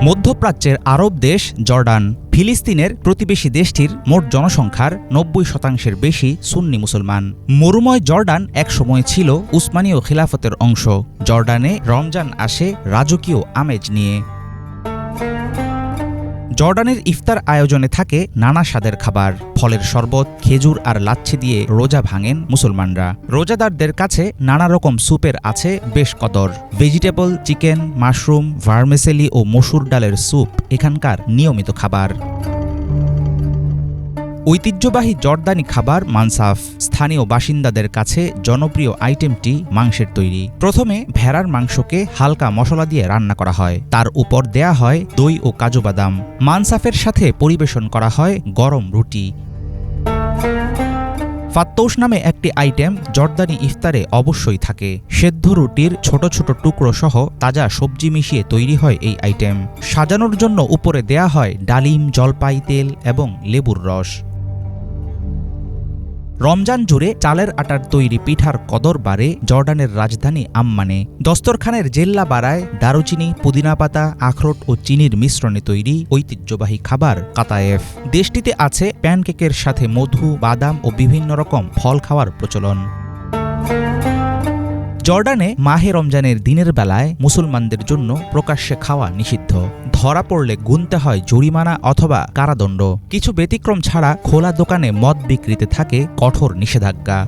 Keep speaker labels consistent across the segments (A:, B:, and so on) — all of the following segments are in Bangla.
A: মধ্যপ্রাচ্যের আরব দেশ জর্ডান ফিলিস্তিনের প্রতিবেশী দেশটির মোট জনসংখ্যার ৯০% বেশি সুন্নি মুসলমান। মরুময় জর্ডান একসময় ছিল উসমানীয় খিলাফতের অংশ। জর্ডানে রমজান আসে রাজকীয় আমেজ নিয়ে। জর্ডানের ইফতার আয়োজনে থাকে নানা স্বাদের খাবার, ফলের শরবত, খেজুর আর লাচ্ছি দিয়ে রোজা ভাঙেন মুসলমানরা। রোজাদারদের কাছে নানা রকম স্যুপের আছে বেশ কদর। ভেজিটেবল, চিকেন, মাশরুম, ভার্মেসেলি ও মসুর ডালের স্যুপ এখানকার নিয়মিত খাবার। ঐতিহ্যবাহী জর্দানি খাবার মানসাফ। স্থানীয় বাসিন্দাদের কাছে জনপ্রিয় আইটেমটি মাংসের তৈরি। প্রথমে ভেড়ার মাংসকে হালকা মশলা দিয়ে রান্না করা হয়, তার উপর দেয়া হয় দই ও কাজু বাদাম। মানসাফের সাথে পরিবেশন করা হয় গরম রুটি। ফাত্তৌশ নামে একটি আইটেম জর্দানি ইফতারে অবশ্যই থাকে। সেদ্ধ রুটির ছোট ছোট টুকরো সহ তাজা সবজি মিশিয়ে তৈরি হয় এই আইটেম। সাজানোর জন্য উপরে দেয়া হয় ডালিম, জলপাই, তেল এবং লেবুর রস। রমজান জুড়ে চালের আটার তৈরি পিঠার কদর বাড়ে জর্ডানের রাজধানী আম্মানে। দস্তরখানের জেল্লা বাড়ায় দারুচিনি, পুদিনা পাতা, আখরোট ও চিনির মিশ্রণে তৈরি ঐতিহ্যবাহী খাবার কাতায়েফ। দেশটিতে আছে প্যানকেকের সাথে মধু, বাদাম ও বিভিন্ন রকম ফল খাওয়ার প্রচলন। জর্ডানে মাহে রমজানের দিনের বেলায় মুসলমানদের জন্য প্রকাশ্যে খাওয়া নিষিদ্ধ। ধরা পড়লে গুনতে হয় জরিমানা অথবা কারাদণ্ড। কিছু ব্যতিক্রম ছাড়া খোলা দোকানে মদ বিক্রিতে থাকে কঠোর নিষেধাজ্ঞা।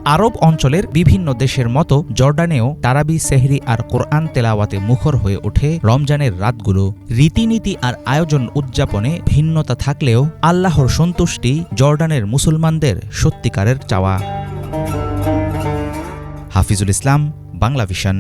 A: আরব অঞ্চলের বিভিন্ন দেশের মতো জর্ডানেও তারাবি, সেহরি আর কোরআন তেলাওয়াতে মুখর হয়ে ওঠে রমজানের রাতগুলো। রীতিনীতি আর আয়োজন উদযাপনে ভিন্নতা থাকলেও আল্লাহর সন্তুষ্টি জর্ডানের মুসলমানদের সত্যিকারের চাওয়া। হাফিজুল ইসলাম, বাংলা ভিশন।